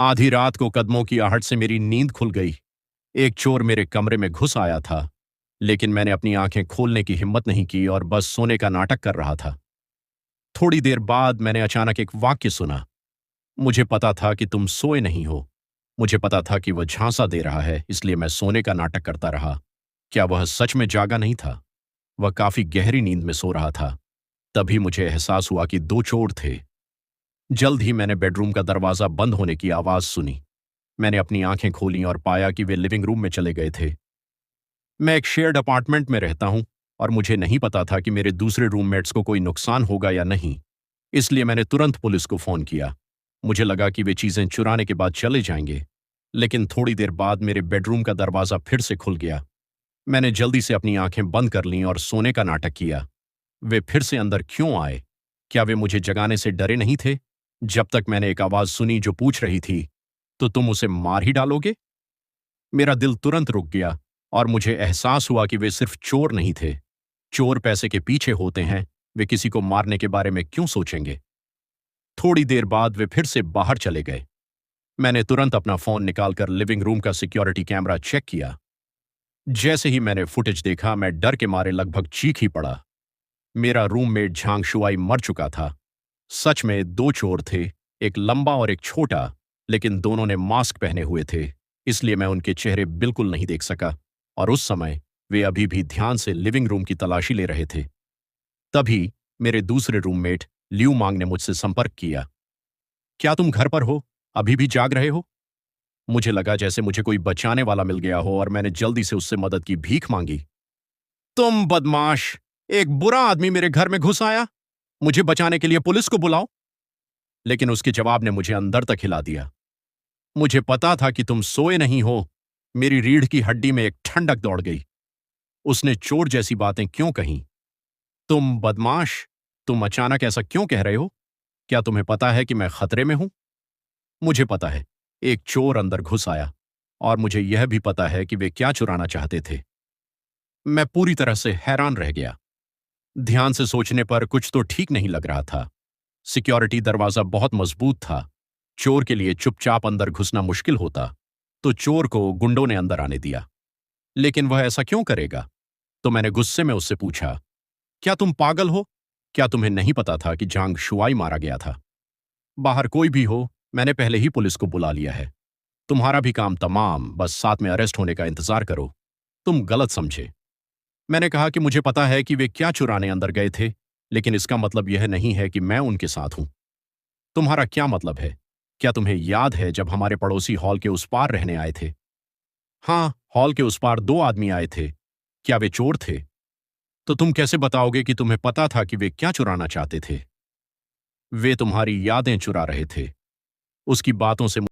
आधी रात को कदमों की आहट से मेरी नींद खुल गई। एक चोर मेरे कमरे में घुस आया था, लेकिन मैंने अपनी आंखें खोलने की हिम्मत नहीं की और बस सोने का नाटक कर रहा था। थोड़ी देर बाद मैंने अचानक एक वाक्य सुना। मुझे पता था कि तुम सोए नहीं हो। मुझे पता था कि वह झांसा दे रहा है, इसलिए मैं सोने का नाटक करता रहा। क्या वह सच में जागा नहीं था? वह काफी गहरी नींद में सो रहा था। तभी मुझे एहसास हुआ कि दो चोर थे। जल्द ही मैंने बेडरूम का दरवाजा बंद होने की आवाज सुनी। मैंने अपनी आंखें खोलीं और पाया कि वे लिविंग रूम में चले गए थे। मैं एक शेयर्ड अपार्टमेंट में रहता हूं और मुझे नहीं पता था कि मेरे दूसरे रूममेट्स को कोई नुकसान होगा या नहीं। इसलिए मैंने तुरंत पुलिस को फोन किया। मुझे लगा कि वे चीजें चुराने के बाद चले जाएंगे, लेकिन थोड़ी देर बाद मेरे बेडरूम का दरवाजा फिर से खुल गया। मैंने जल्दी से अपनी आंखें बंद कर लीं और सोने का नाटक किया। वे फिर से अंदर क्यों आए? क्या वे मुझे जगाने से डरे नहीं थे? जब तक मैंने एक आवाज सुनी जो पूछ रही थी, तो तुम उसे मार ही डालोगे? मेरा दिल तुरंत रुक गया और मुझे एहसास हुआ कि वे सिर्फ चोर नहीं थे। चोर पैसे के पीछे होते हैं, वे किसी को मारने के बारे में क्यों सोचेंगे? थोड़ी देर बाद वे फिर से बाहर चले गए। मैंने तुरंत अपना फोन निकालकर लिविंग रूम का सिक्योरिटी कैमरा चेक किया। जैसे ही मैंने फुटेज देखा, मैं डर के मारे लगभग चीख ही पड़ा। मेरा रूममेट झांग शुआई मर चुका था। सच में दो चोर थे, एक लंबा और एक छोटा, लेकिन दोनों ने मास्क पहने हुए थे, इसलिए मैं उनके चेहरे बिल्कुल नहीं देख सका। और उस समय वे अभी भी ध्यान से लिविंग रूम की तलाशी ले रहे थे। तभी मेरे दूसरे रूममेट लियू मांग ने मुझसे संपर्क किया। क्या तुम घर पर हो? अभी भी जाग रहे हो? मुझे लगा जैसे मुझे कोई बचाने वाला मिल गया हो और मैंने जल्दी से उससे मदद की भीख मांगी। तुम बदमाश! एक बुरा आदमी मेरे घर में घुस आया। मुझे बचाने के लिए पुलिस को बुलाओ। लेकिन उसके जवाब ने मुझे अंदर तक हिला दिया। मुझे पता था कि तुम सोए नहीं हो। मेरी रीढ़ की हड्डी में एक ठंडक दौड़ गई। उसने चोर जैसी बातें क्यों कहीं? तुम बदमाश! तुम अचानक ऐसा क्यों कह रहे हो? क्या तुम्हें पता है कि मैं खतरे में हूं? मुझे पता है, एक चोर अंदर घुस आया, और मुझे यह भी पता है कि वे क्या चुराना चाहते थे। मैं पूरी तरह से हैरान रह गया। ध्यान से सोचने पर कुछ तो ठीक नहीं लग रहा था। सिक्योरिटी दरवाजा बहुत मजबूत था। चोर के लिए चुपचाप अंदर घुसना मुश्किल होता, तो चोर को गुंडों ने अंदर आने दिया। लेकिन वह ऐसा क्यों करेगा? तो मैंने गुस्से में उससे पूछा, क्या तुम पागल हो? क्या तुम्हें नहीं पता था कि झांग शुआई मारा गया था? बाहर कोई भी हो, मैंने पहले ही पुलिस को बुला लिया है। तुम्हारा भी काम तमाम, बस साथ में अरेस्ट होने का इंतजार करो। तुम गलत समझे। मैंने कहा कि मुझे पता है कि वे क्या चुराने अंदर गए थे, लेकिन इसका मतलब यह नहीं है कि मैं उनके साथ हूं। तुम्हारा क्या मतलब है? क्या तुम्हें याद है जब हमारे पड़ोसी हॉल के उस पार रहने आए थे? हाँ, हॉल के उस पार दो आदमी आए थे। क्या वे चोर थे? तो तुम कैसे बताओगे कि तुम्हें पता था कि वे क्या चुराना चाहते थे? वे तुम्हारी यादें चुरा रहे थे। उसकी बातों से